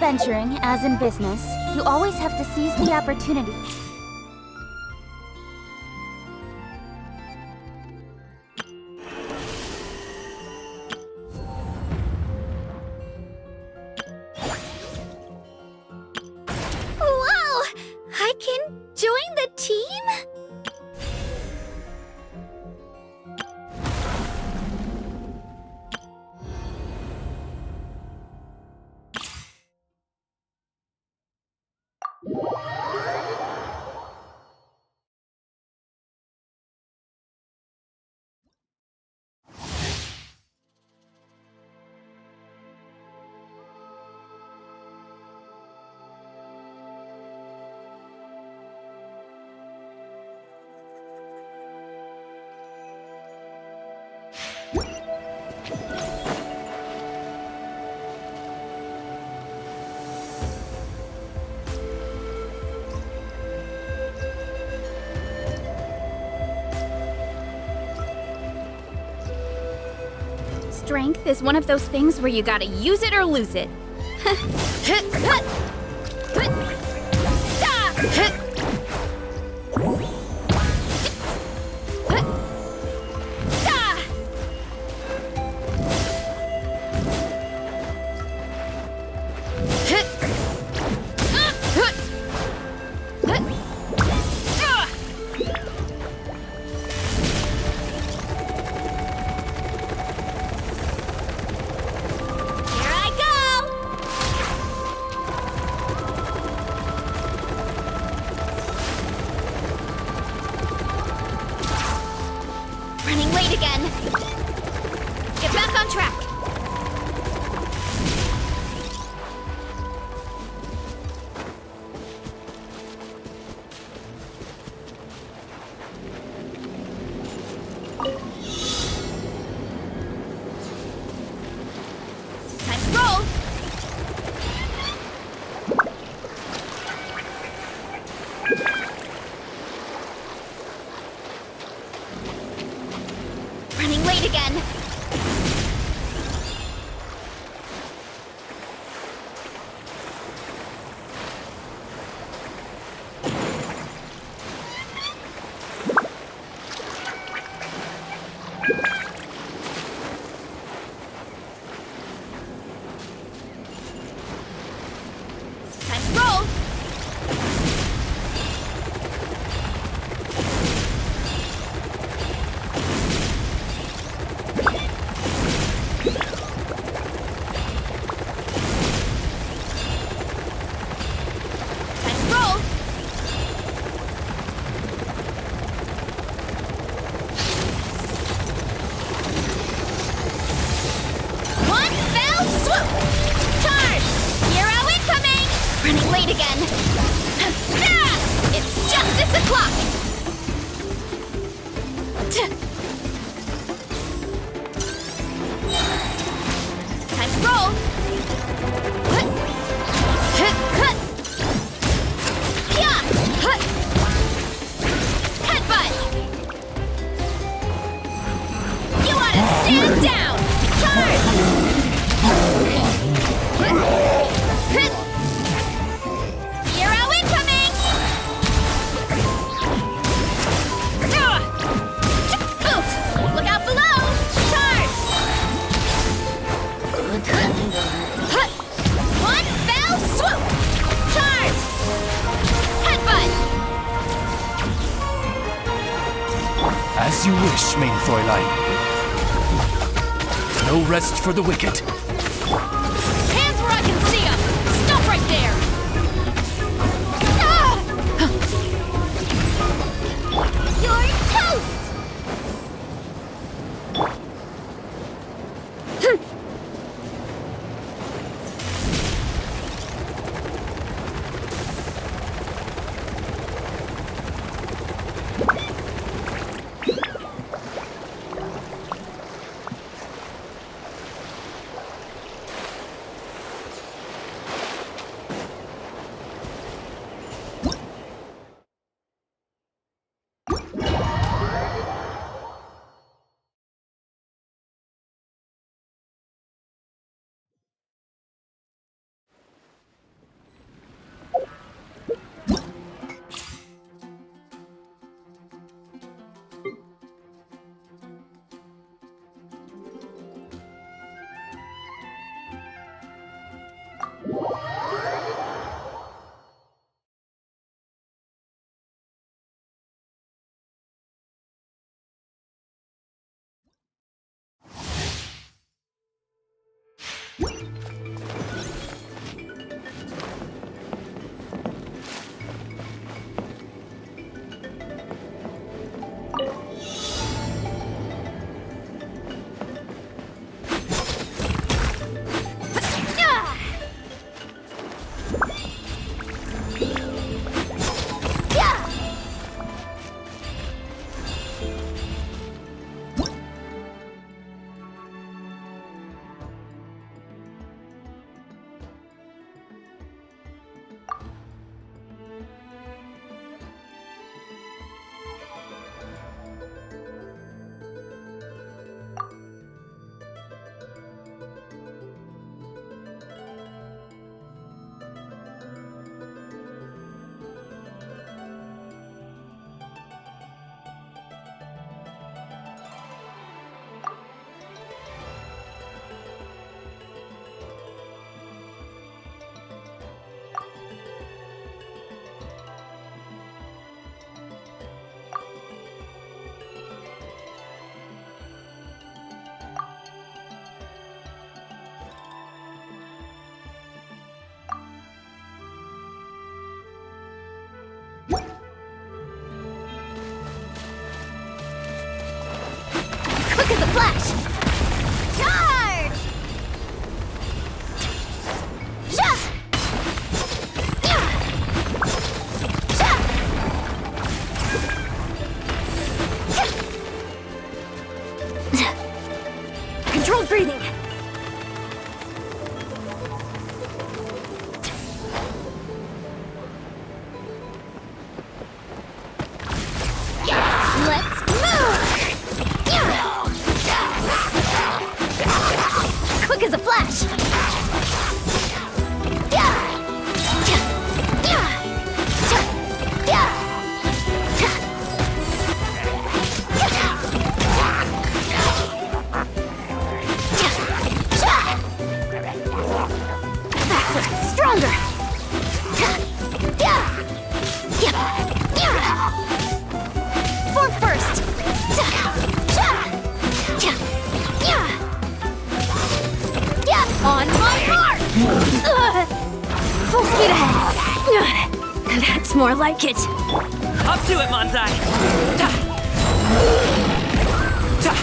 adventuring, as in business, you always have to seize the opportunity. Wow! I can join the team? Strength is one of those things where you gotta use it or lose it. As you wish, main Fräulein. No rest for the wicked. Hands where I can see them! Stop right there! You're toast! flash! Charge! Shut! Controlled breathing. Let's move! Quick as a flash! Faster! Stronger! Form first! On my mark! Full speed ahead! That's more like it. Up to it, Manzai! Ta! Ta!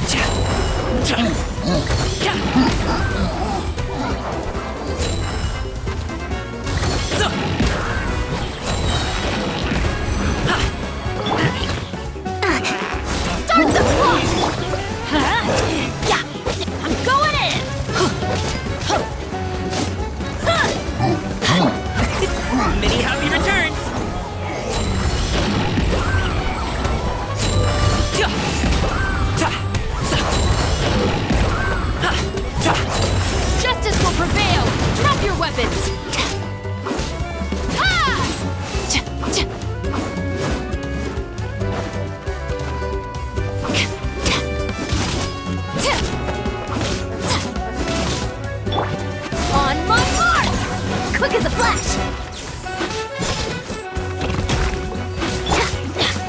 Cha! Cha! Ka! So! Start the clock! Yeah! I'm going in! Many happy returns! Ja! Ta! Sa! Ha! Ta! Justice will prevail! Drop your weapons! Ha! On my mark! Quick as a flash!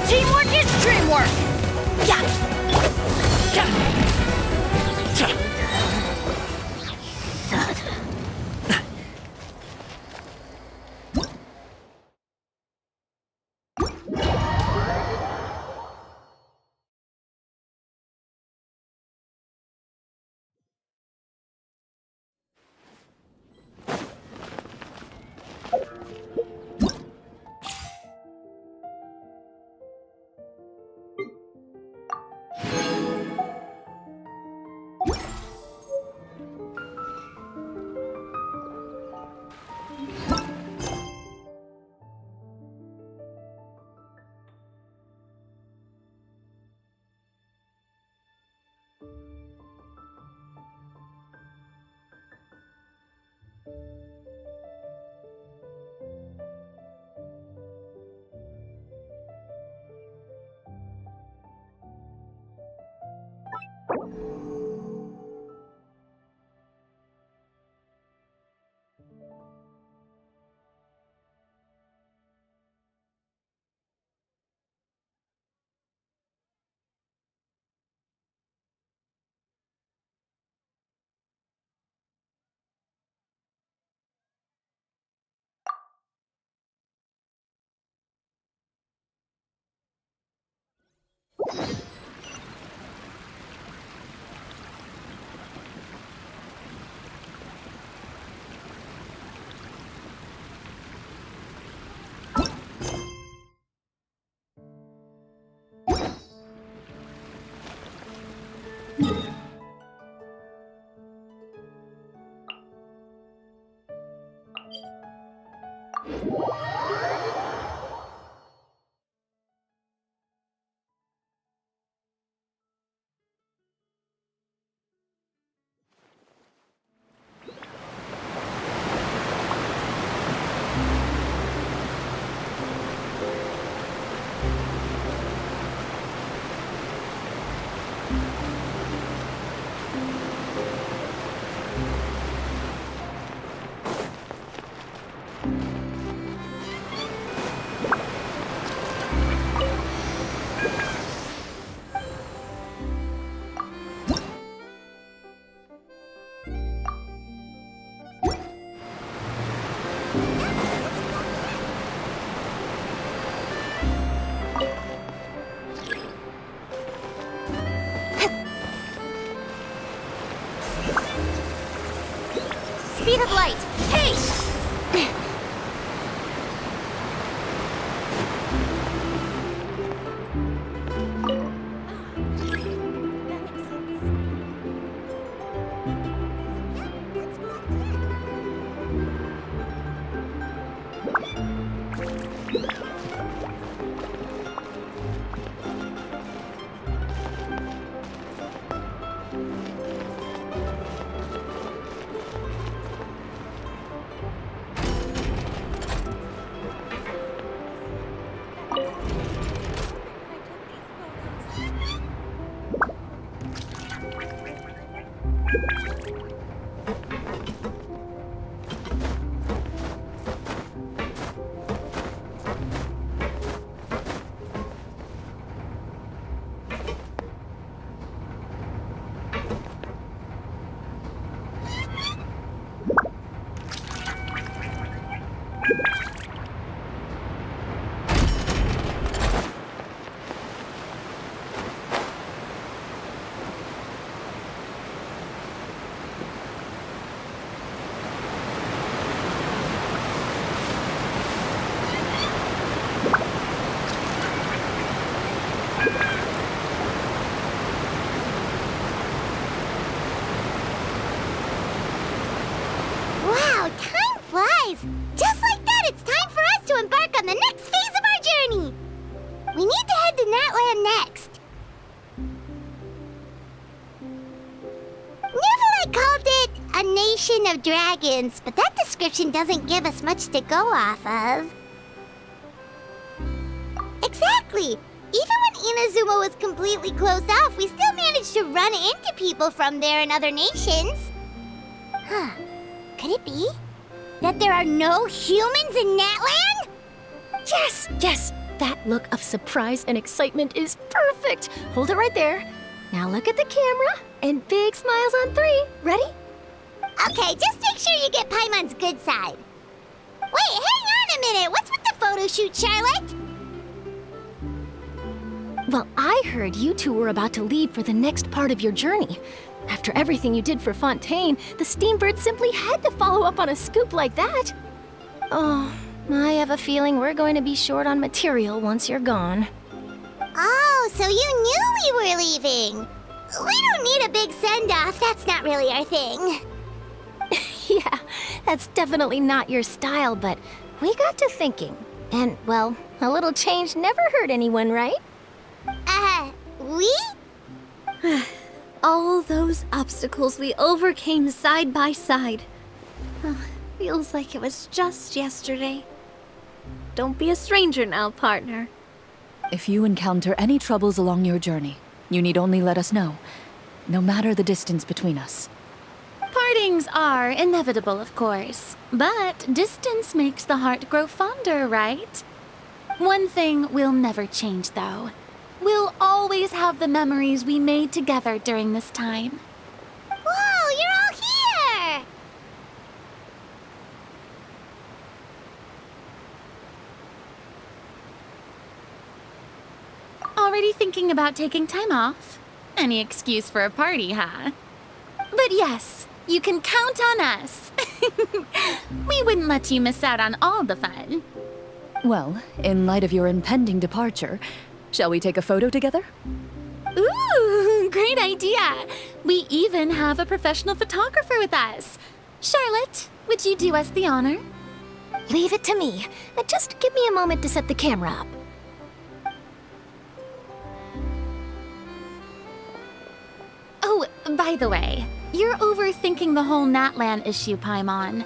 Teamwork is dreamwork! Yeah! Ka! Cha! speed of light. Hey! Wow, time flies! Just like that, it's time for us to embark on the next phase of our journey! We need to head to Natland next. Neverland called it a nation of dragons, but that description doesn't give us much to go off of. Exactly! Even when Inazuma was completely closed off, we still managed to run into people from there in other nations. Huh. Could it be that there are no humans in Natland? Yes, yes! That look of surprise and excitement is perfect! Hold it right there. Now look at the camera, and big smiles on 3. Ready? Okay, just make sure you get Paimon's good side. Wait, hang on a minute! What's with the photo shoot, Charlotte? Well, I heard you two were about to leave for the next part of your journey. After everything you did for Fontaine, the Steambird simply had to follow up on a scoop like that. Oh, I have a feeling we're going to be short on material once you're gone. Oh, so you knew we were leaving. We don't need a big send-off. That's not really our thing. Yeah, that's definitely not your style, but we got to thinking. And, well, a little change never hurt anyone, right? We? All those obstacles we overcame side by side. Feels like it was just yesterday. Don't be a stranger now, partner. If you encounter any troubles along your journey, you need only let us know, no matter the distance between us. Partings are inevitable, of course, but distance makes the heart grow fonder, right? One thing will never change, though. We'll always have the memories we made together during this time. Whoa, you're all here! Already thinking about taking time off? Any excuse for a party, huh? But yes, you can count on us. We wouldn't let you miss out on all the fun. Well, in light of your impending departure, shall we take a photo together? Ooh, great idea! We even have a professional photographer with us. Charlotte, would you do us the honor? Leave it to me. Just give me a moment to set the camera up. Oh, by the way, you're overthinking the whole Natland issue, Paimon.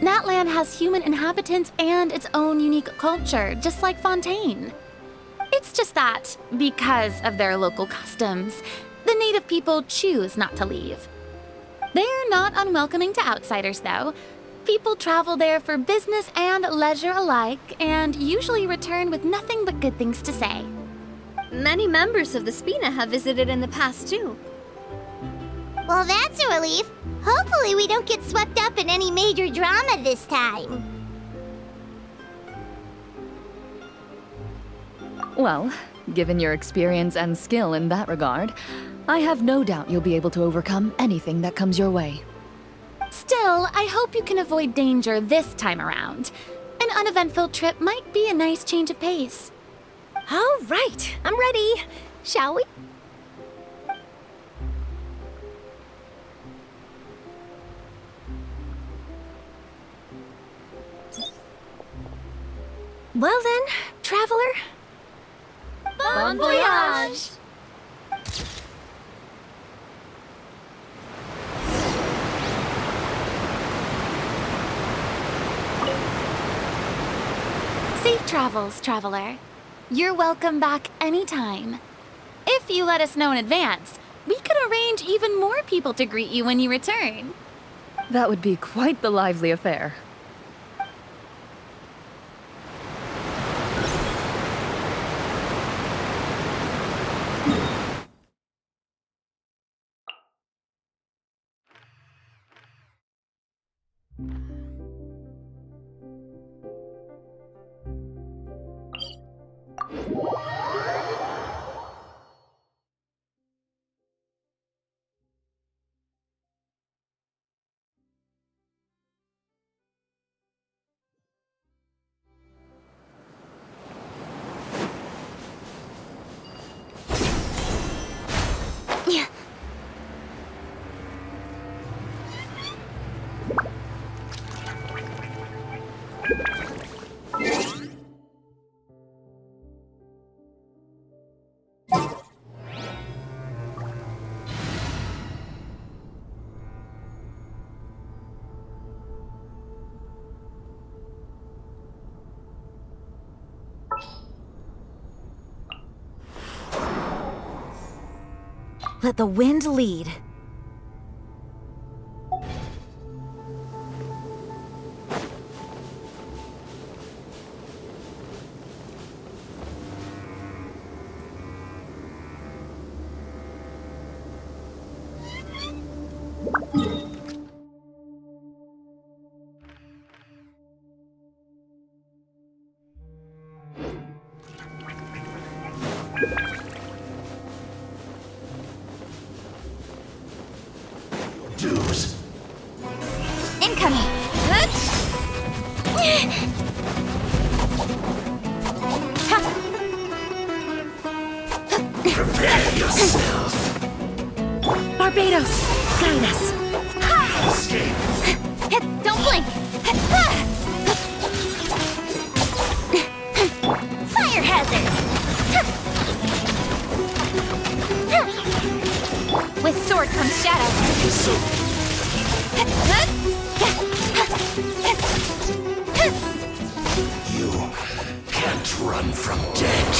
Natland has human inhabitants and its own unique culture, just like Fontaine. It's just that, because of their local customs, the native people choose not to leave. They're not unwelcoming to outsiders, though. People travel there for business and leisure alike, and usually return with nothing but good things to say. Many members of the Spina have visited in the past, too. Well, that's a relief. Hopefully we don't get swept up in any major drama this time. Well, given your experience and skill in that regard, I have no doubt you'll be able to overcome anything that comes your way. Still, I hope you can avoid danger this time around. An uneventful trip might be a nice change of pace. All right, I'm ready. Shall we? Well then, traveler. Bon voyage! Safe travels, traveler. You're welcome back anytime. If you let us know in advance, we could arrange even more people to greet you when you return. That would be quite the lively affair. Let the wind lead. Incoming! Prepare yourself. Barbados, guide us. Escape. Don't blink! Fire hazard! With sword comes shadow. So you can't run from death.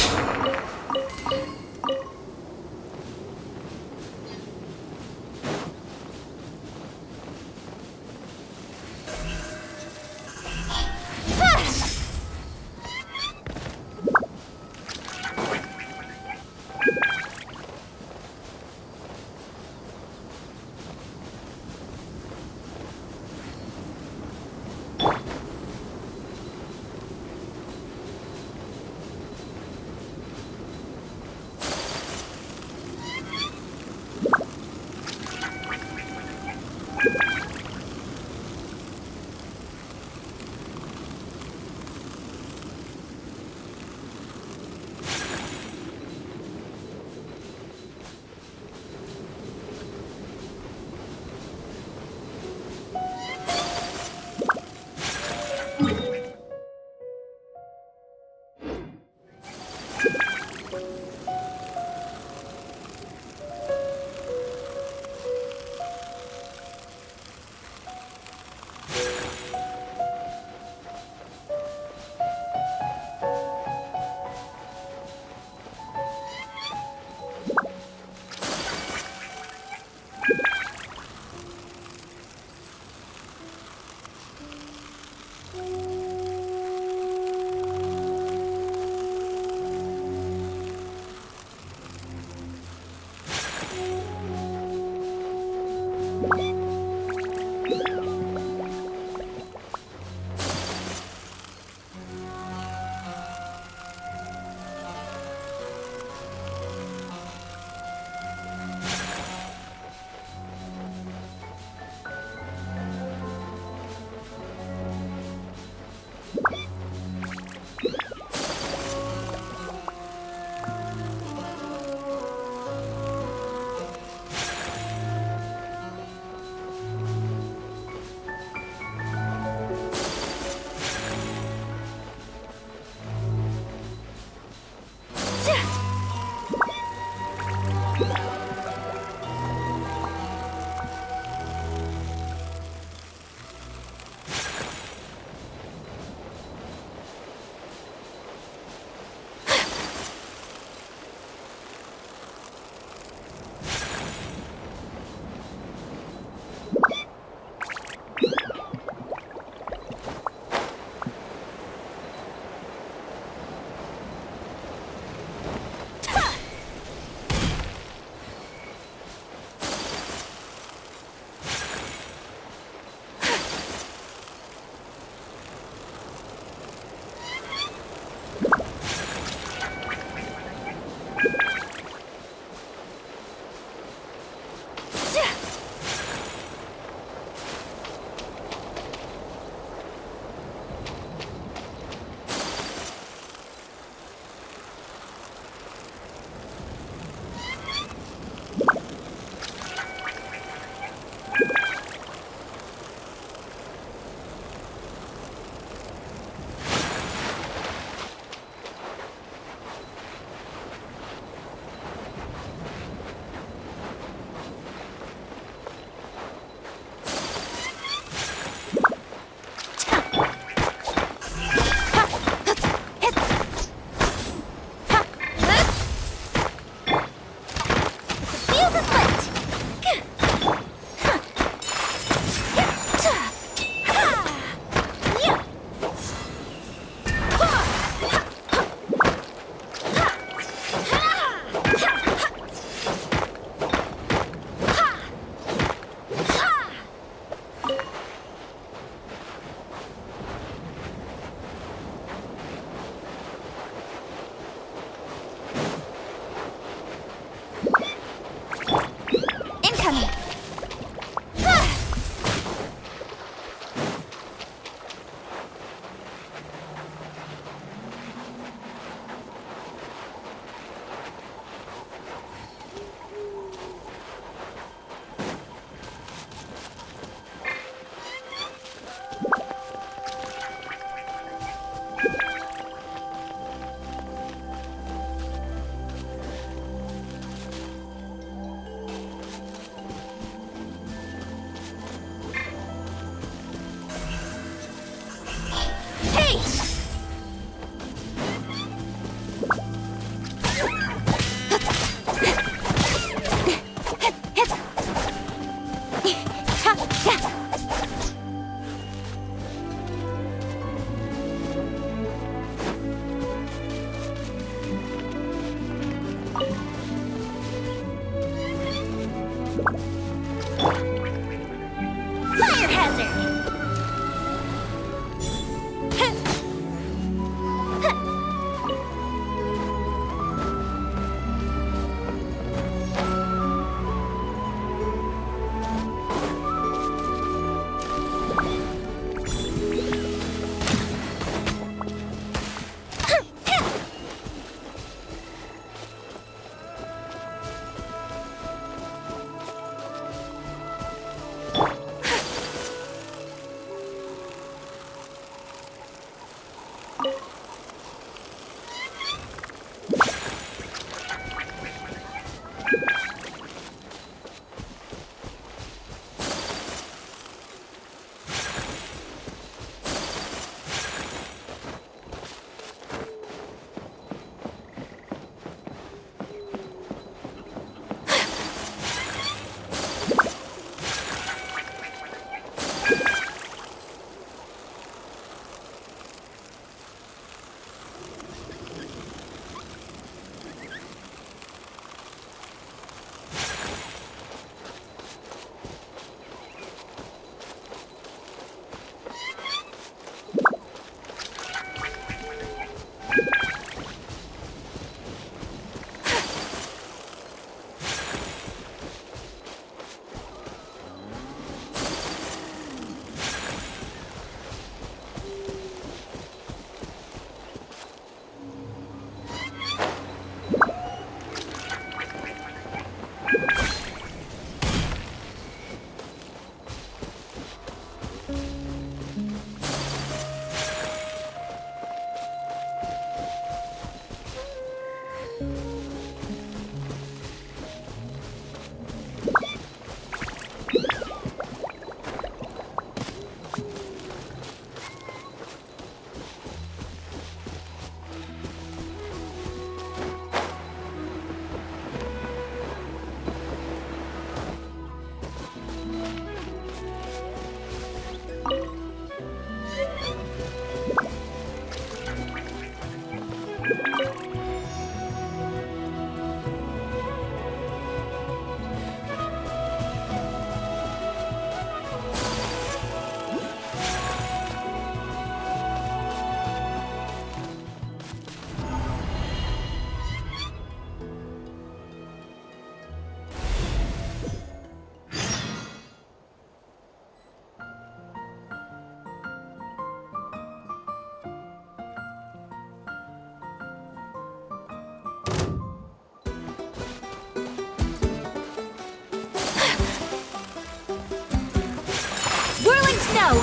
tornado!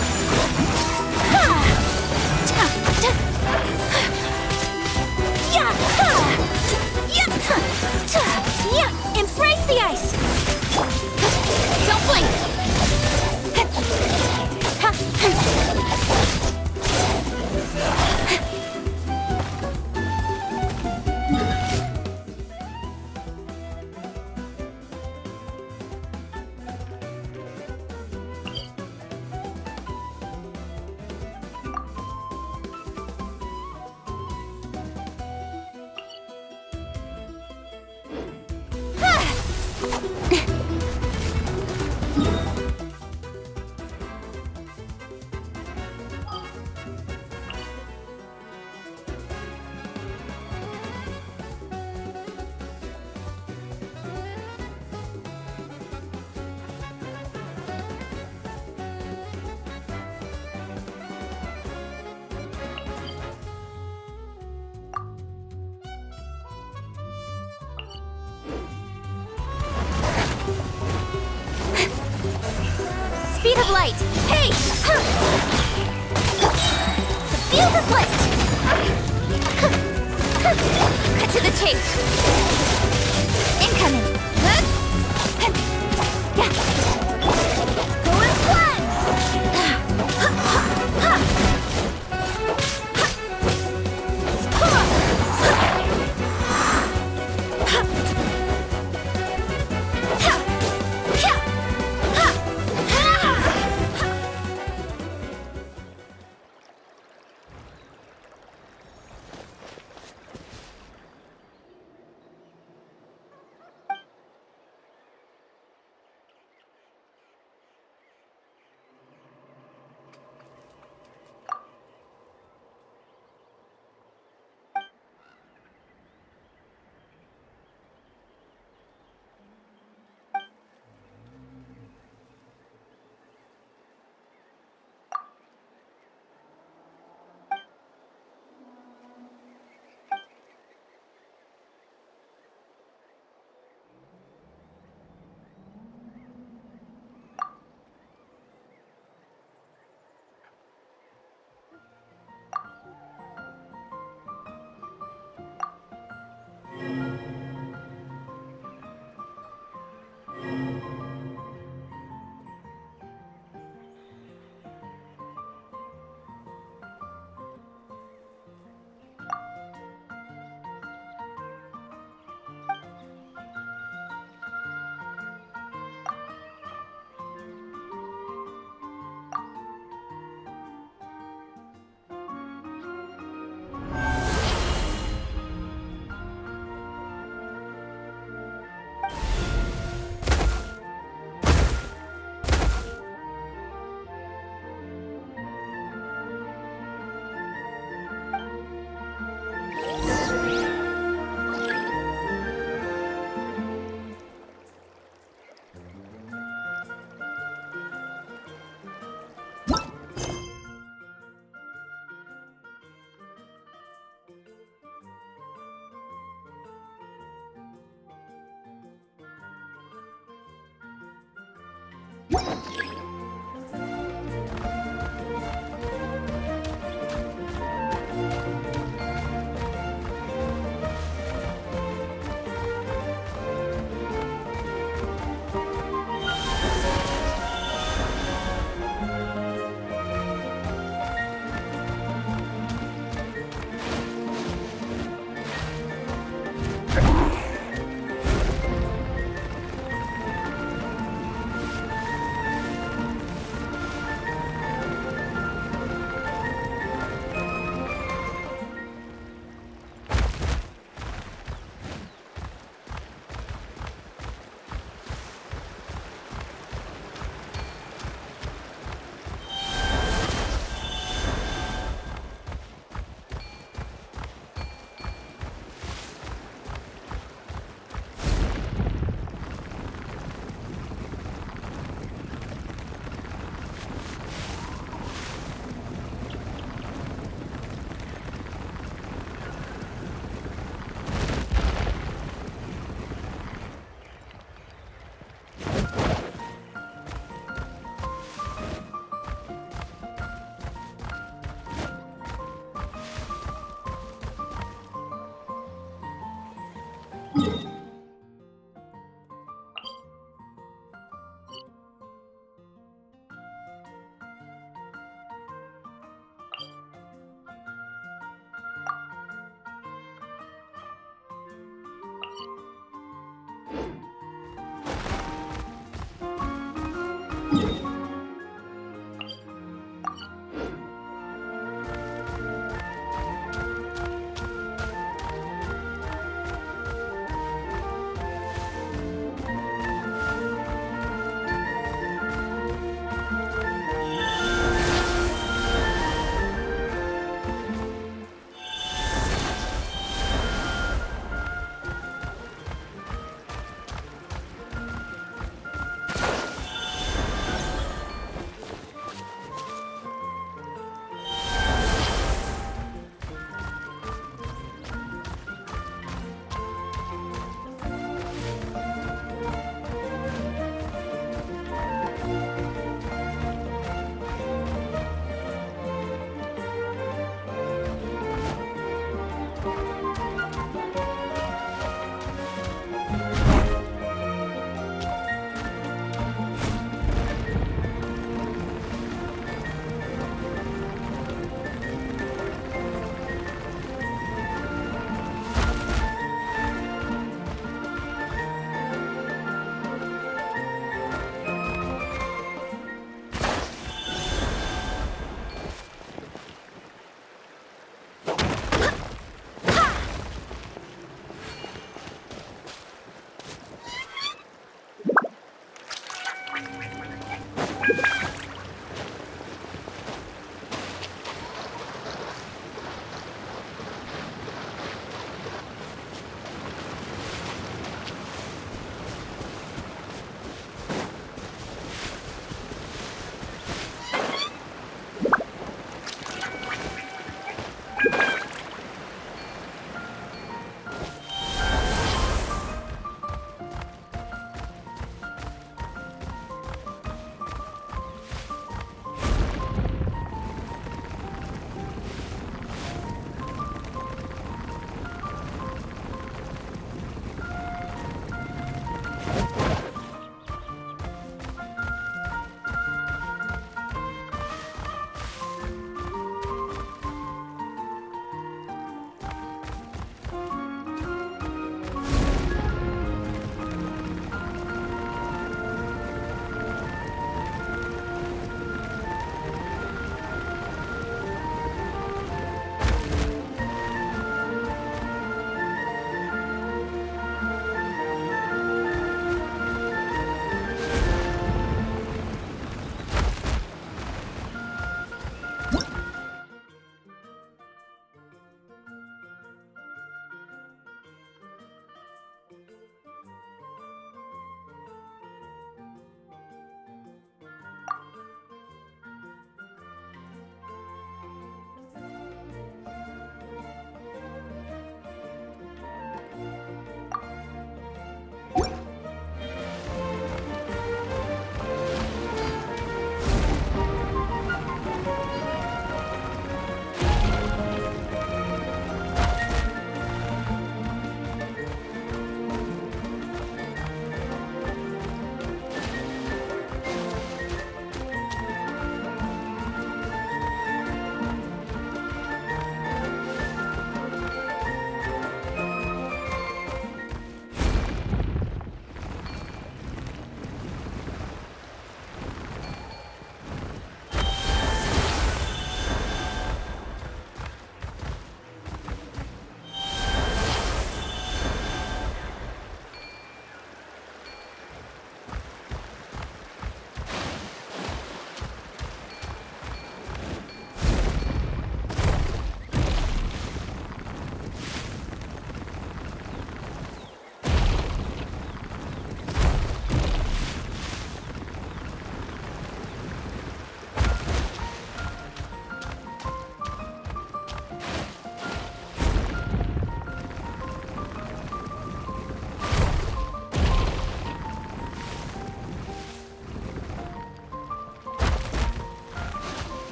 Embrace the ice! Don't blink! Speed of light! Hey! The fuse is lit! Cut to the chase! Incoming! Go as planned!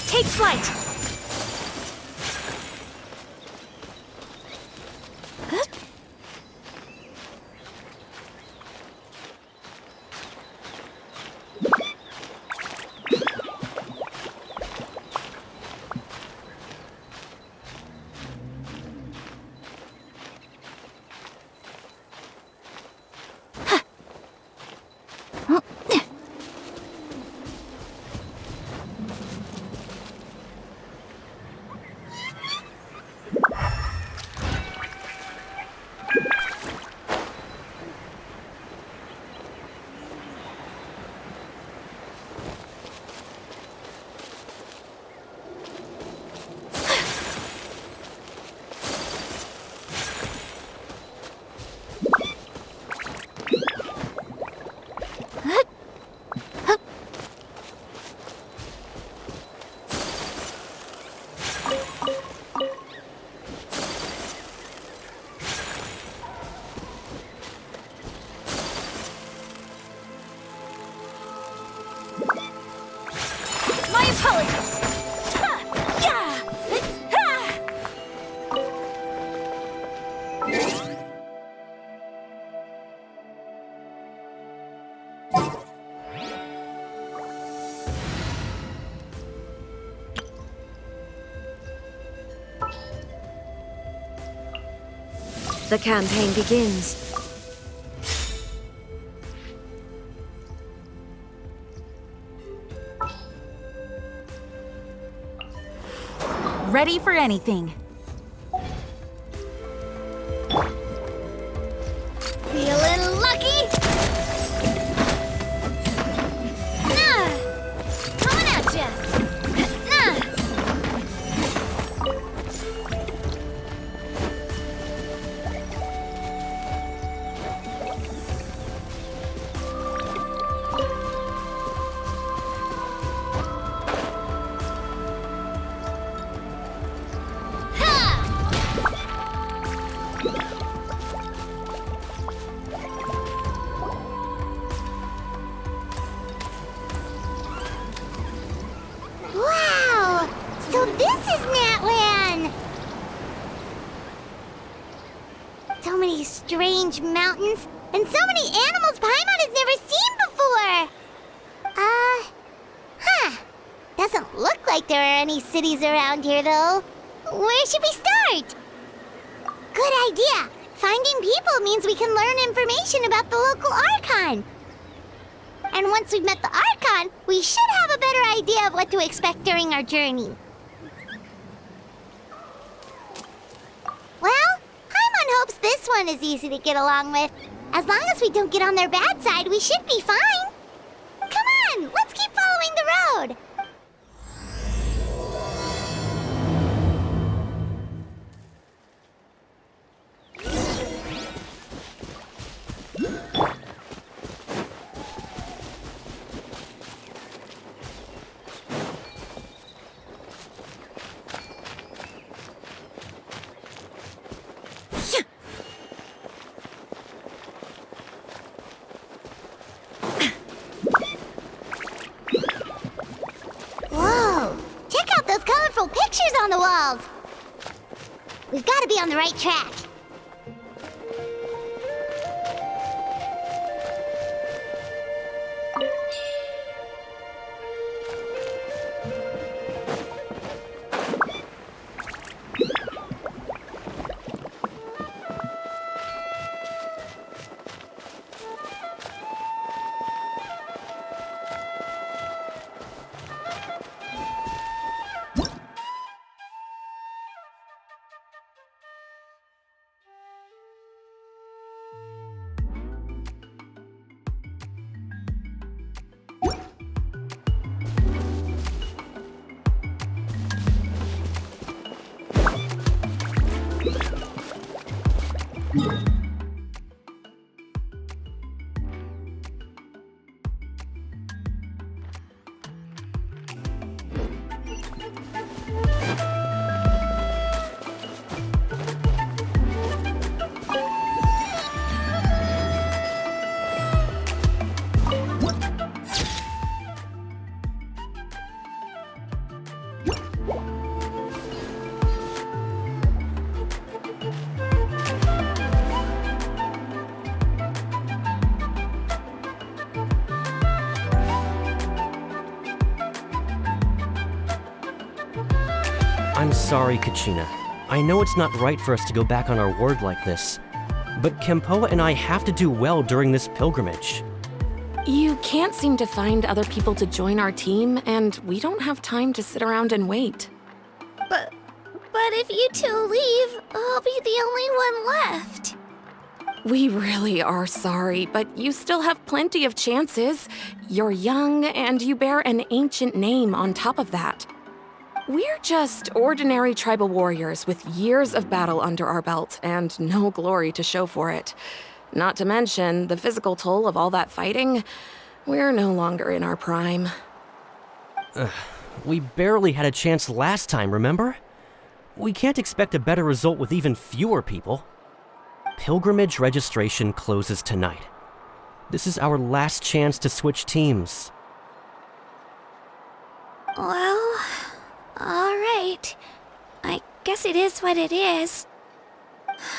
Take flight! The campaign begins. Ready for anything. Feeling lucky? Coming at ya! Wow! So this is Natlan! So many strange mountains, and so many animals Paimon has never seen before! Doesn't look like there are any cities around here, though. Where should we start? Good idea! Finding people means we can learn information about the local Archon. And once we've met the Archon, we should have a better idea of what to expect during our journey. Well, Paimon hopes this one is easy to get along with. As long as we don't get on their bad side, we should be fine. Come on, let's keep following the road. Whoa! Check out those colorful pictures on the walls! We've got to be on the right track. I'm sorry, Kachina. I know it's not right for us to go back on our word like this, but Kempoa and I have to do well during this pilgrimage. You can't seem to find other people to join our team, and we don't have time to sit around and wait. But if you two leave, I'll be the only one left. We really are sorry, but you still have plenty of chances. You're young, and you bear an ancient name on top of that. We're just ordinary tribal warriors with years of battle under our belt and no glory to show for it. Not to mention the physical toll of all that fighting. We're no longer in our prime. We barely had a chance last time, remember? We can't expect a better result with even fewer people. Pilgrimage registration closes tonight. This is our last chance to switch teams. Well, all right. I guess it is what it is.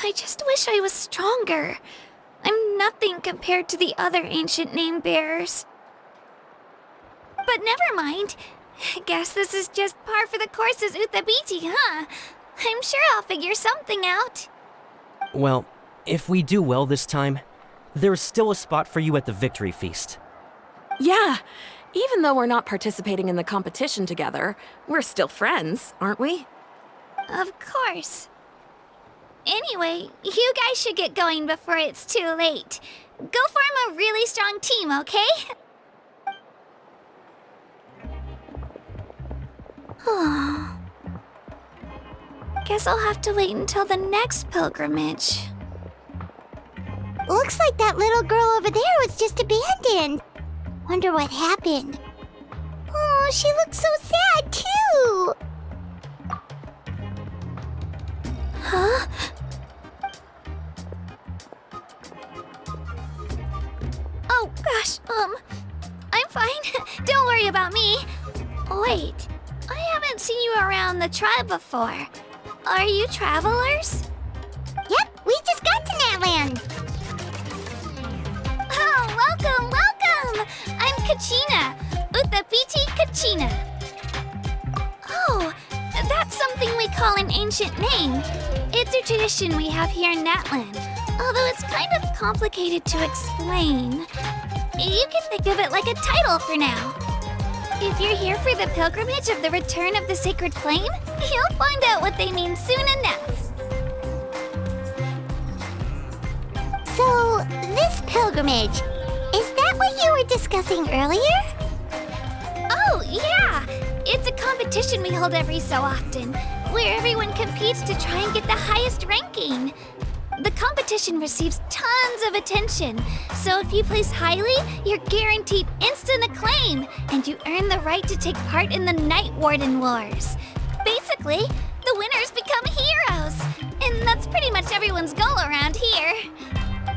I just wish I was stronger. I'm nothing compared to the other ancient name bearers. But never mind. Guess this is just par for the course as Uthabiti, huh? I'm sure I'll figure something out. Well, if we do well this time, there's still a spot for you at the victory feast. Yeah, even though we're not participating in the competition together, we're still friends, aren't we? Of course. Anyway, you guys should get going before it's too late. Go form a really strong team, okay? Guess I'll have to wait until the next pilgrimage. Looks like that little girl over there was just abandoned. Wonder what happened. Oh, she looks so sad, too. Huh? Oh, gosh, I'm fine. Don't worry about me. Wait, I haven't seen you around the tribe before. Are you travelers? Yep, we just got to Natland. Oh, welcome, welcome! I'm Kachina, Uthabiti Kachina. Oh, that's something we call an ancient name. It's a tradition we have here in Natland, although it's kind of complicated to explain. You can think of it like a title for now. If you're here for the pilgrimage of the return of the sacred flame, you'll find out what they mean soon enough. So, this pilgrimage, is that what you were discussing earlier? Oh, yeah! It's a competition we hold every so often, where everyone competes to try and get the highest ranking. The competition receives tons of attention, so if you place highly, you're guaranteed instant acclaim, and you earn the right to take part in the Night Warden Wars. Basically, the winners become heroes, and that's pretty much everyone's goal around here.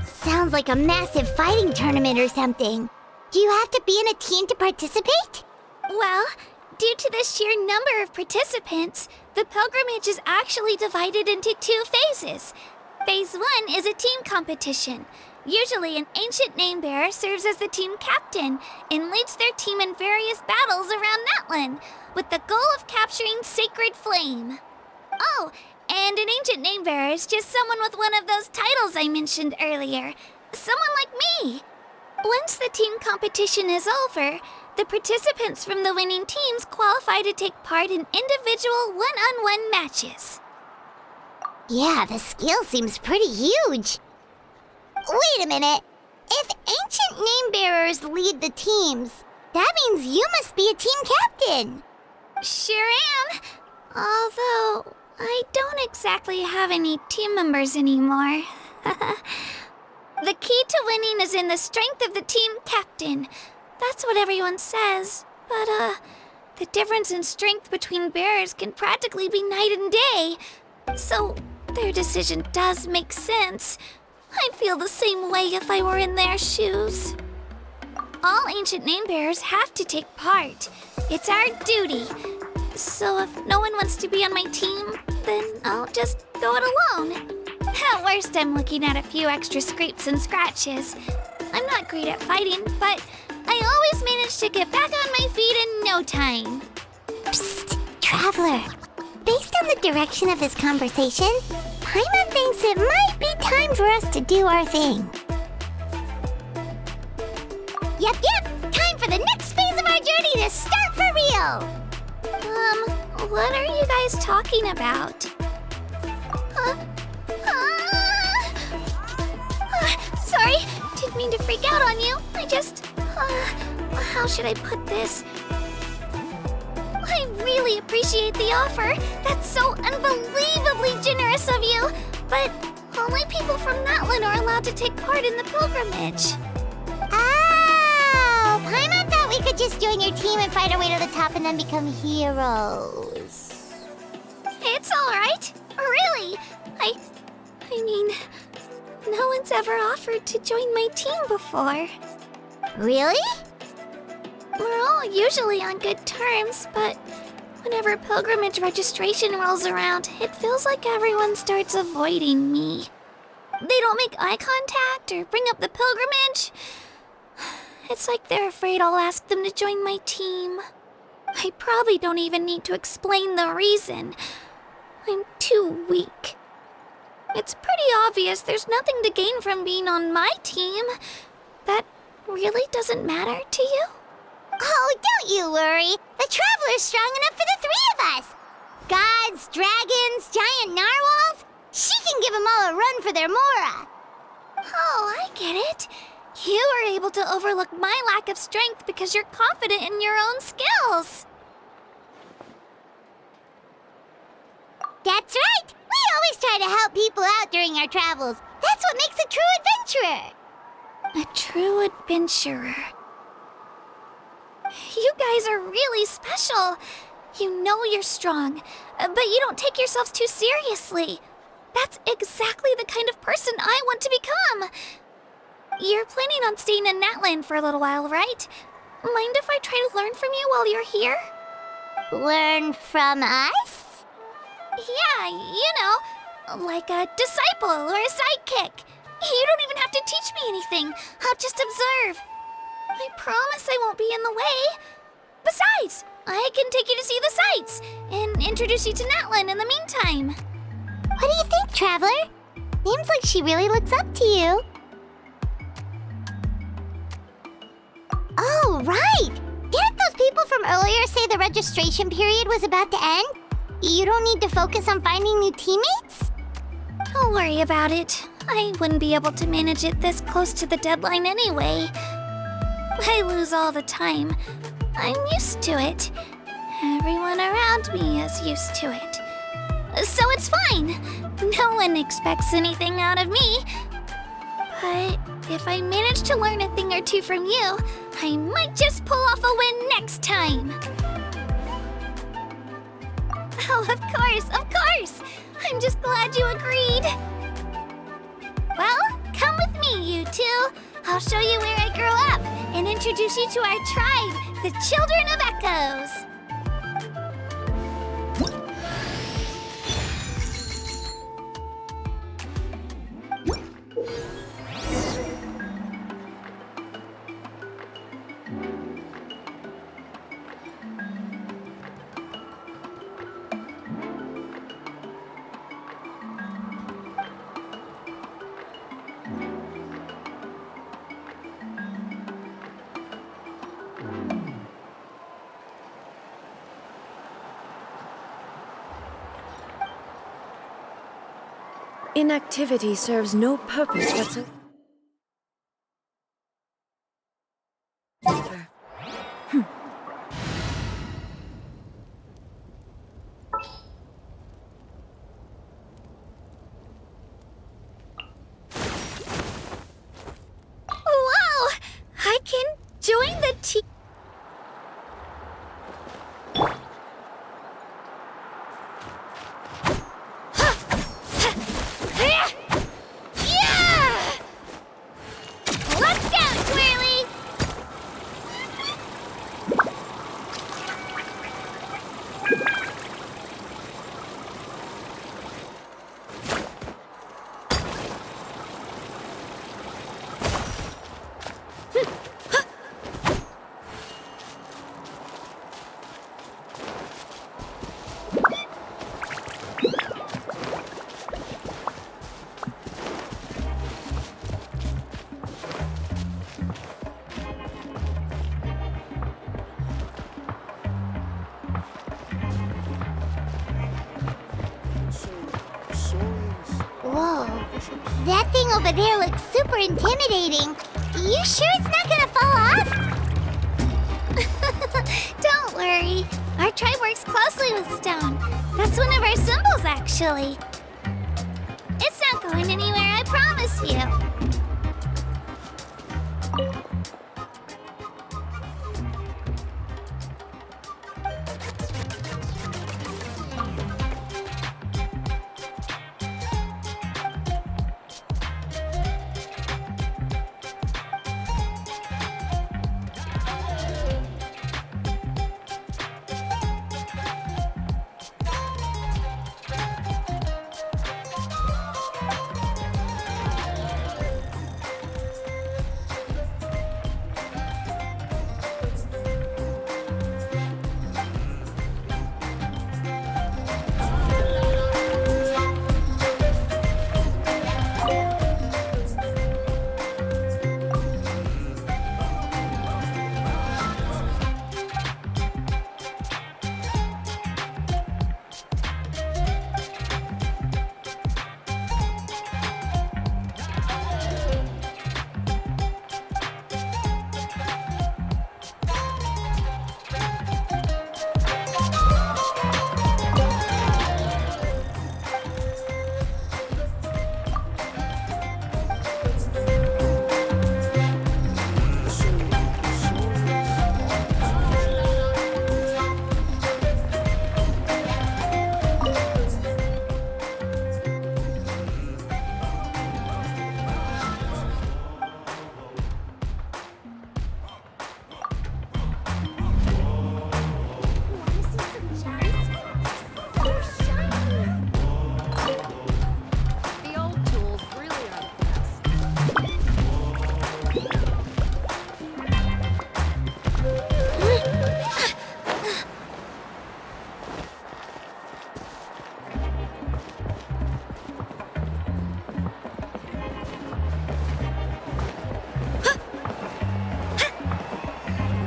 Sounds like a massive fighting tournament or something. Do you have to be in a team to participate? Well, due to the sheer number of participants, the pilgrimage is actually divided into 2 phases. Phase 1 is a team competition. Usually, an ancient name-bearer serves as the team captain and leads their team in various battles around Natlan, with the goal of capturing Sacred Flame. Oh, and an ancient name-bearer is just someone with one of those titles I mentioned earlier. Someone like me. Once the team competition is over, the participants from the winning teams qualify to take part in individual one-on-one matches. Yeah, the skill seems pretty huge. Wait a minute. If ancient name-bearers lead the teams, that means you must be a team captain. Sure am. Although, I don't exactly have any team members anymore. The key to winning is in the strength of the team captain. That's what everyone says. But, the difference in strength between bearers can practically be night and day. So, their decision does make sense. I'd feel the same way if I were in their shoes. All ancient name-bearers have to take part. It's our duty. So if no one wants to be on my team, then I'll just go it alone. At worst, I'm looking at a few extra scrapes and scratches. I'm not great at fighting, but I always manage to get back on my feet in no time. Psst, Traveler. Based on the direction of this conversation, Paimon thinks it might be time for us to do our thing. Yep, time for the next phase of our journey to start for real! What are you guys talking about? Sorry, didn't mean to freak out on you. I just, how should I put this? I really appreciate the offer. That's so unbelievably generous of you. But only people from Natlan are allowed to take part in the pilgrimage. Oh, Paimon thought we could just join your team and fight our way to the top and then become heroes. It's all right. Really. I mean, no one's ever offered to join my team before. Really? We're all usually on good terms, but whenever pilgrimage registration rolls around, it feels like everyone starts avoiding me. They don't make eye contact or bring up the pilgrimage. It's like they're afraid I'll ask them to join my team. I probably don't even need to explain the reason. I'm too weak. It's pretty obvious there's nothing to gain from being on my team. That really doesn't matter to you? Oh, don't you worry. The Traveler's strong enough for the 3 of us. Gods, dragons, giant narwhals. She can give them all a run for their Mora. Oh, I get it. You are able to overlook my lack of strength because you're confident in your own skills. That's right. We always try to help people out during our travels. That's what makes a true adventurer. A true adventurer. You guys are really special. You know you're strong, but you don't take yourselves too seriously. That's exactly the kind of person I want to become. You're planning on staying in Natlan for a little while, right? Mind if I try to learn from you while you're here? Learn from us? Yeah, you know, like a disciple or a sidekick. You don't even have to teach me anything. I'll just observe. I promise I won't be in the way. Besides, I can take you to see the sights and introduce you to Natlan in the meantime. What do you think, Traveler? Seems like she really looks up to you. Oh, right! Didn't those people from earlier say the registration period was about to end? You don't need to focus on finding new teammates? Don't worry about it. I wouldn't be able to manage it this close to the deadline anyway. I lose all the time. I'm used to it. Everyone around me is used to it. So it's fine. No one expects anything out of me. But if I manage to learn a thing or two from you, I might just pull off a win next time. Oh, of course, of course! I'm just glad you agreed. Well, come with me, you two. I'll show you where I grew up and introduce you to our tribe, the Children of Echoes. Inactivity serves no purpose whatsoever. Whoa! I can join the team. Whoa, that thing over there looks super intimidating. You sure it's not gonna fall off? Don't worry. Our tribe works closely with stone. That's one of our symbols, actually. It's not going anywhere, I promise you.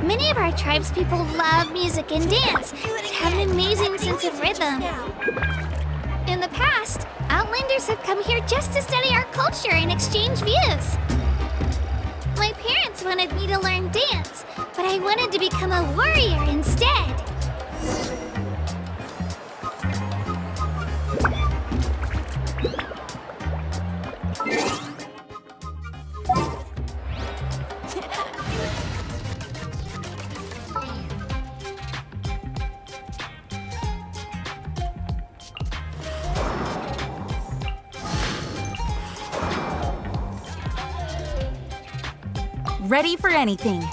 Many of our tribespeople love music and dance. They have an amazing sense of rhythm. In in the past, Outlanders have come here just to study our culture and exchange views. My parents wanted me to learn dance, but I wanted to become a warrior instead. Ready for anything.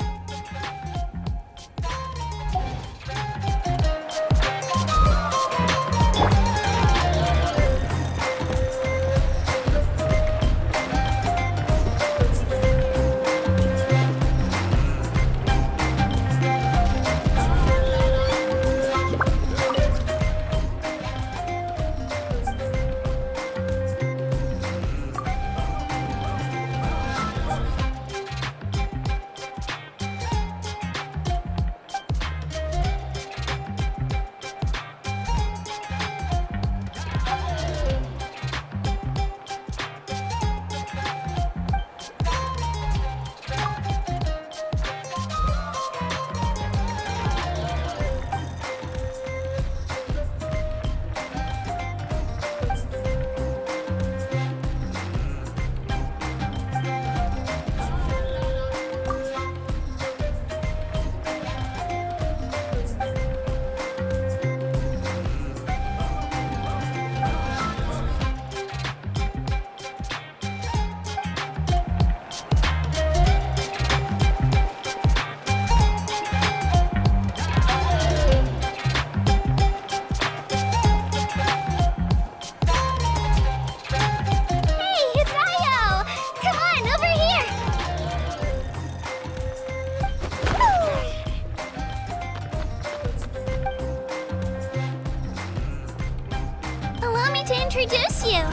Introduce you.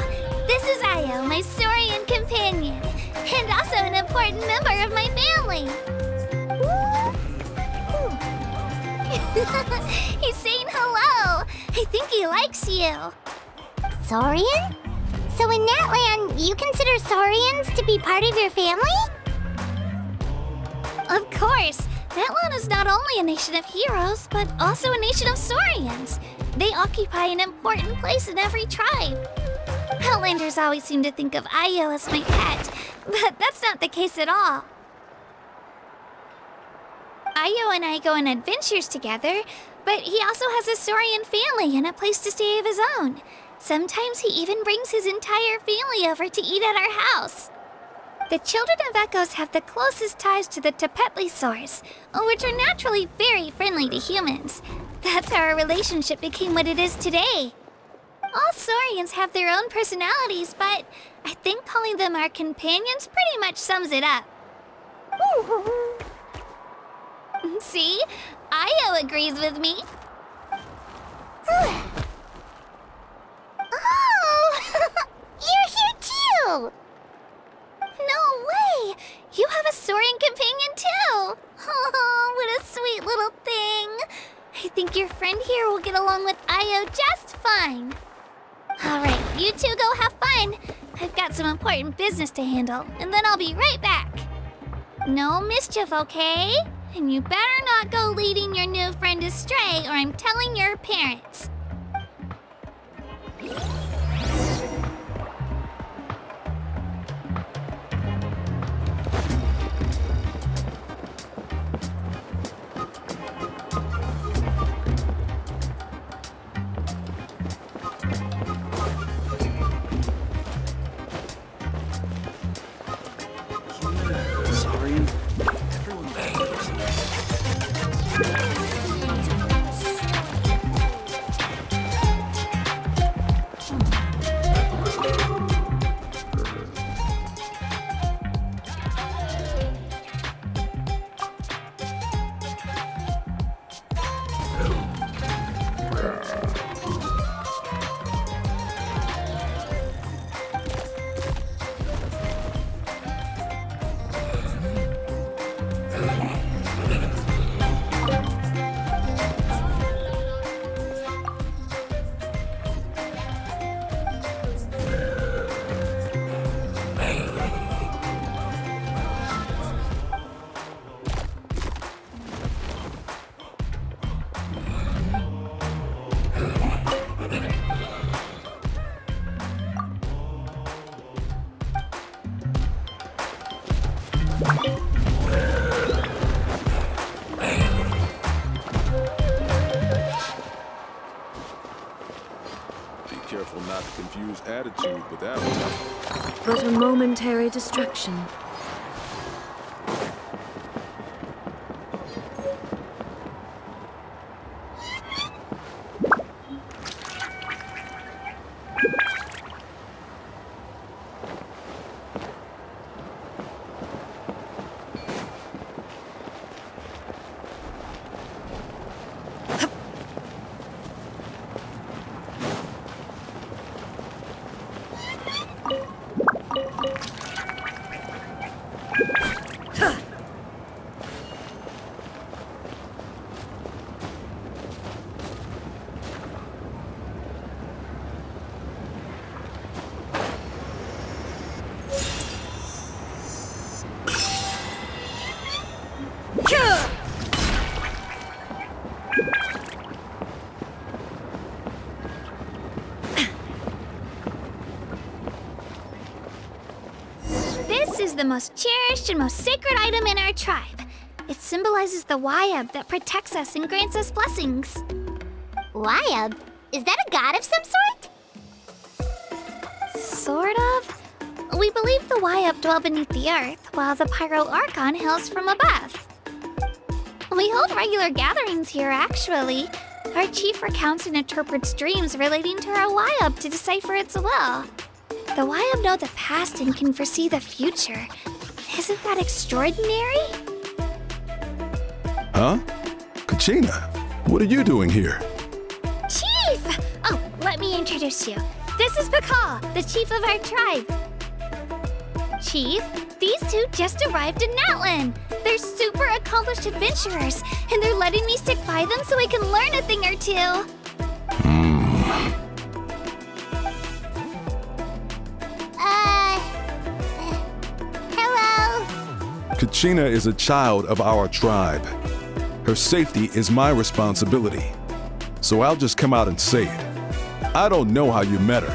This is Io, my Saurian companion, and also an important member of my family. He's saying hello. I think he likes you. Saurian? So in Natland, you consider Saurians to be part of your family? Of course. Natland is not only a nation of heroes, but also a nation of Saurians. They occupy an important place in every tribe. Outlanders always seem to think of Io as my pet, but that's not the case at all. Io and I go on adventures together, but he also has a Saurian family and a place to stay of his own. Sometimes he even brings his entire family over to eat at our house. The children of Echoes have the closest ties to the Tepetlisaurs, which are naturally very friendly to humans. That's how our relationship became what it is today. All Saurians have their own personalities, but I think calling them our companions pretty much sums it up. See? Io agrees with me. Oh! You're here too! No way! You have a Saurian companion too! Oh, what a sweet little thing! I think your friend here will get along with Io just fine. Alright, you two go have fun. I've got some important business to handle, and then I'll be right back. No mischief, okay? And you better not go leading your new friend astray, or I'm telling your parents. confuse attitude with appetite. But a momentary distraction. This is the most cherished and most sacred item in our tribe. It symbolizes the Wayab that protects us and grants us blessings. Wayab? Is that a god of some sort? Sort of. We believe the Wayab dwell beneath the earth, while the Pyro Archon hails from above. We hold regular gatherings here, actually. Our chief recounts and interprets dreams relating to our Wayab to decipher its will. The Wayab know the past and can foresee the future. Isn't that extraordinary? Huh? Kachina, what are you doing here? Chief! Oh, let me introduce you. This is Pakal, the chief of our tribe. Chief, these two just arrived in Natlan. They're super accomplished adventurers, and they're letting me stick by them so I can learn a thing or two. Hello? Kachina is a child of our tribe. Her safety is my responsibility. So I'll just come out and say it. I don't know how you met her,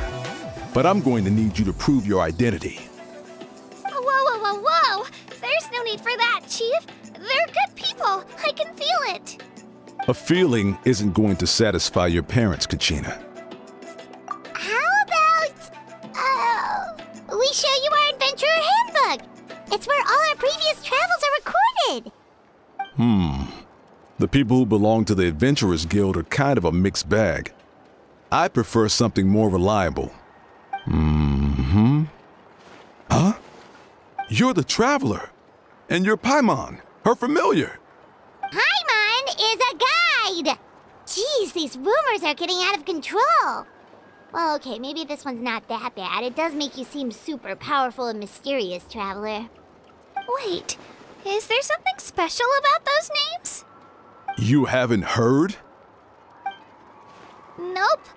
but I'm going to need you to prove your identity. Whoa! There's no need for that, Chief. They're good people. I can feel it. A feeling isn't going to satisfy your parents, Kachina. How about, we show you our adventurer handbook? It's where all our previous travels are recorded. The people who belong to the Adventurers Guild are kind of a mixed bag. I prefer something more reliable. Huh? You're the Traveler. And you're Paimon, her familiar. Paimon is a guide! Jeez, these rumors are getting out of control. Well, okay, maybe this one's not that bad. It does make you seem super powerful and mysterious, Traveler. Wait, is there something special about those names? You haven't heard? Nope.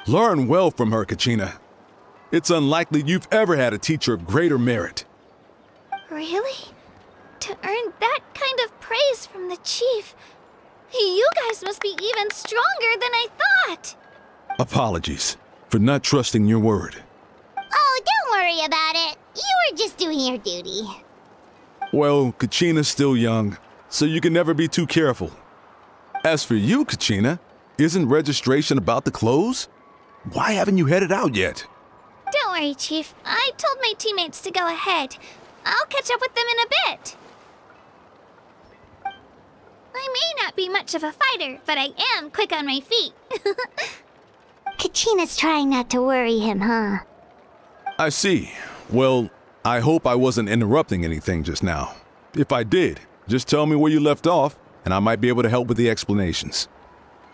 Learn well from her, Kachina. It's unlikely you've ever had a teacher of greater merit. Really? To earn that kind of praise from the chief, you guys must be even stronger than I thought. Apologies for not trusting your word. Oh, don't worry about it. You were just doing your duty. Well, Kachina's still young, so you can never be too careful. As for you, Kachina, isn't registration about to close? Why haven't you headed out yet? Don't worry, Chief. I told my teammates to go ahead. I'll catch up with them in a bit. I may not be much of a fighter, but I am quick on my feet. Kachina's trying not to worry him, huh? I see. Well, I hope I wasn't interrupting anything just now. If I did, just tell me where you left off, and I might be able to help with the explanations.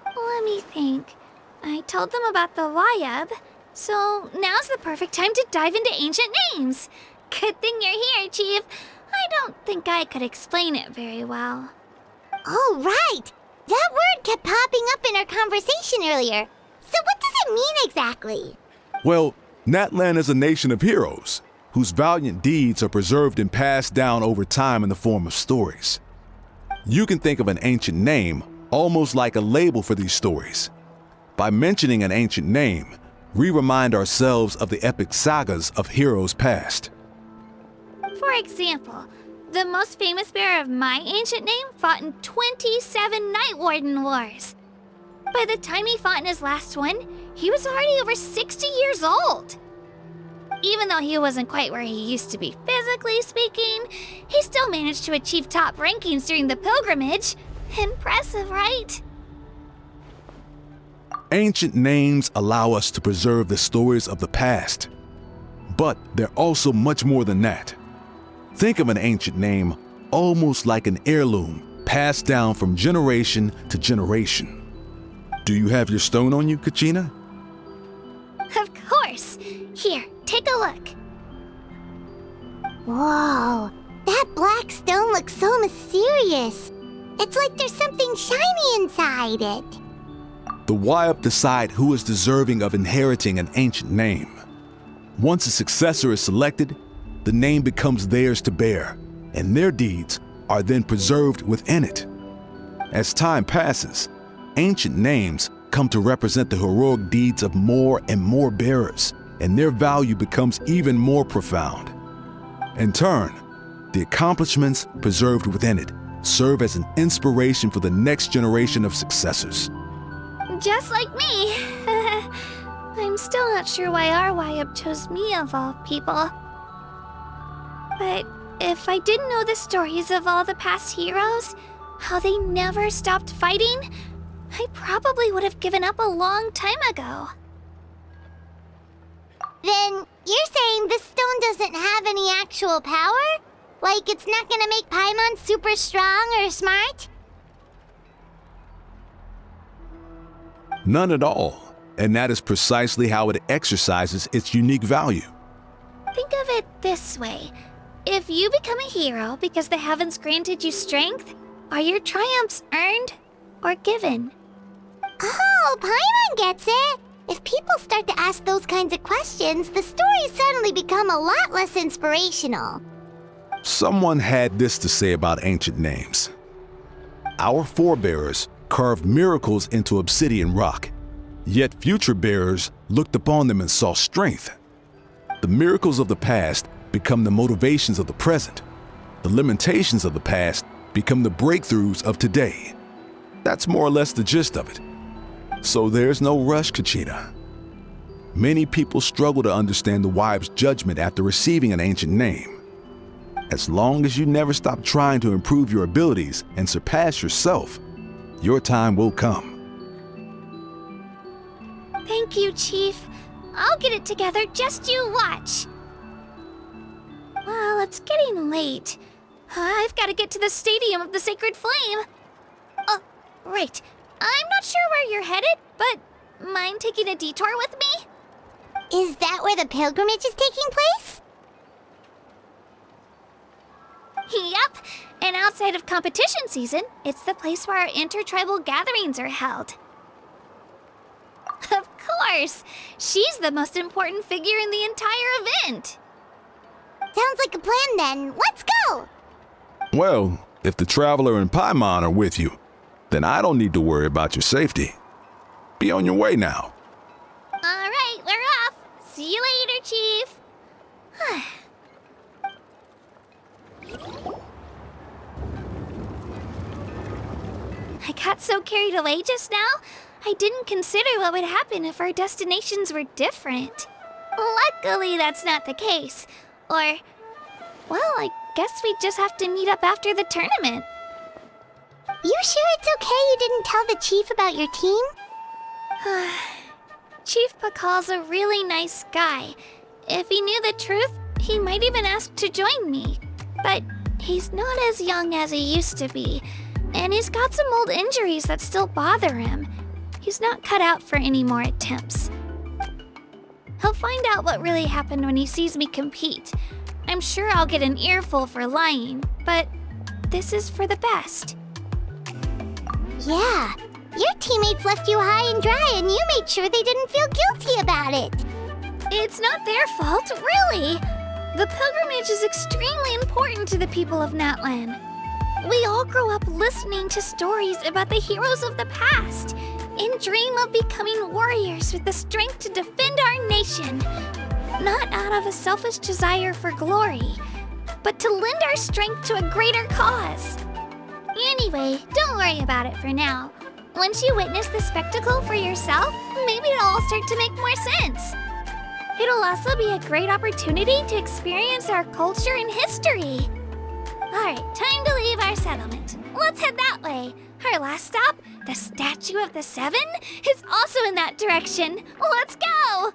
Let me think. I told them about the Wayab, so now's the perfect time to dive into ancient names. Good thing you're here, Chief. I don't think I could explain it very well. Oh, right! That word kept popping up in our conversation earlier. So what does it mean exactly? Well, Natlan is a nation of heroes, whose valiant deeds are preserved and passed down over time in the form of stories. You can think of an ancient name almost like a label for these stories. By mentioning an ancient name, we remind ourselves of the epic sagas of heroes past. For example, the most famous bearer of my ancient name fought in 27 Night Warden Wars. But By the time he fought in his last one, he was already over 60 years old. Even though he wasn't quite where he used to be physically speaking, he still managed to achieve top rankings during the pilgrimage. Impressive, right? Ancient names allow us to preserve the stories of the past. But they're also much more than that. Think of an ancient name almost like an heirloom passed down from generation to generation. Do you have your stone on you, Kachina? Of course. Here, take a look. Whoa, that black stone looks so mysterious. It's like there's something shiny inside it. The Wayup decide who is deserving of inheriting an ancient name. Once a successor is selected, the name becomes theirs to bear, and their deeds are then preserved within it. As time passes, ancient names come to represent the heroic deeds of more and more bearers, and their value becomes even more profound. In turn, the accomplishments preserved within it serve as an inspiration for the next generation of successors. Just like me. I'm still not sure why our Wayup chose me of all people. But if I didn't know the stories of all the past heroes, how they never stopped fighting, I probably would have given up a long time ago. Then you're saying this stone doesn't have any actual power? Like it's not gonna make Paimon super strong or smart? None at all, and that is precisely how it exercises its unique value. Think of it this way. If you become a hero because the heavens granted you strength, are your triumphs earned or given? Oh, Paimon gets it! If people start to ask those kinds of questions, the stories suddenly become a lot less inspirational. Someone had this to say about ancient names. Our forebears carved miracles into obsidian rock, yet future bearers looked upon them and saw strength. The miracles of the past become the motivations of the present. The limitations of the past become the breakthroughs of today. That's more or less the gist of it. So there's no rush, Kachina. Many people struggle to understand the Wayup's judgment after receiving an ancient name. As long as you never stop trying to improve your abilities and surpass yourself, your time will come. Thank you, Chief. I'll get it together, just you watch. Well, it's getting late. I've got to get to the Stadium of the Sacred Flame. Oh, right. I'm not sure where you're headed, but mind taking a detour with me? Is that where the pilgrimage is taking place? Yep, and outside of competition season, it's the place where our intertribal gatherings are held. Of course! She's the most important figure in the entire event! Sounds like a plan then. Let's go! Well, if the Traveler and Paimon are with you, then I don't need to worry about your safety. Be on your way now. All right, we're off. See you later, Chief. I got so carried away just now, I didn't consider what would happen if our destinations were different. Luckily, that's not the case. Or, well, I guess we just have to meet up after the tournament. You sure it's okay you didn't tell the Chief about your team? Chief Pakal's a really nice guy. If he knew the truth, he might even ask to join me. But he's not as young as he used to be, and he's got some old injuries that still bother him. He's not cut out for any more attempts. He'll find out what really happened when he sees me compete. I'm sure I'll get an earful for lying, but this is for the best. Yeah, your teammates left you high and dry and you made sure they didn't feel guilty about it. It's not their fault, really. The pilgrimage is extremely important to the people of Natlan. We all grow up listening to stories about the heroes of the past and dream of becoming warriors with the strength to defend our nation. Not out of a selfish desire for glory, but to lend our strength to a greater cause. Anyway, don't worry about it for now. Once you witness the spectacle for yourself, maybe it'll all start to make more sense. It'll also be a great opportunity to experience our culture and history. Alright, time to leave our settlement. Let's head that way. Our last stop, the Statue of the Seven, is also in that direction. Let's go!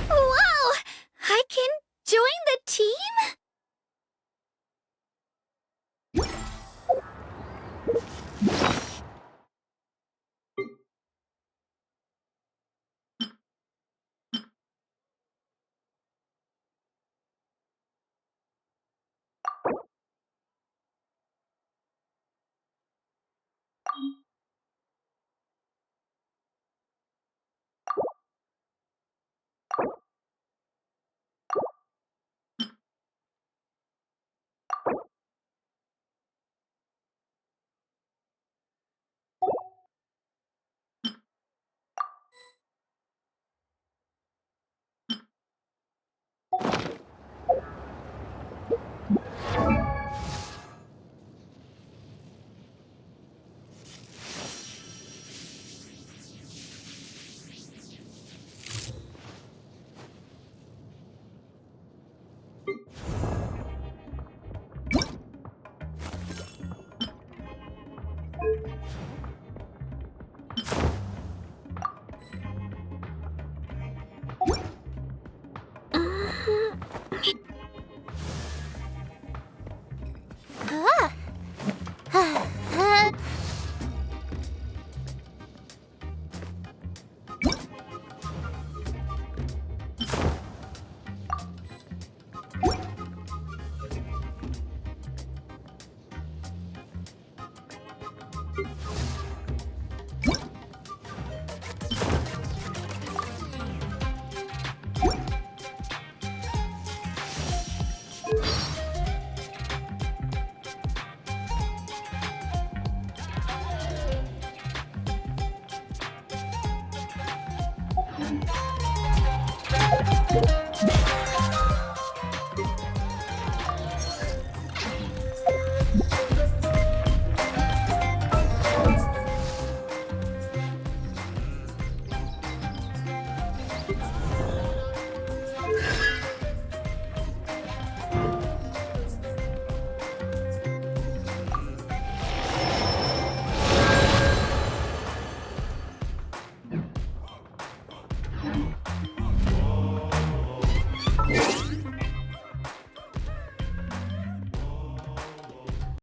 Whoa! I can join the team?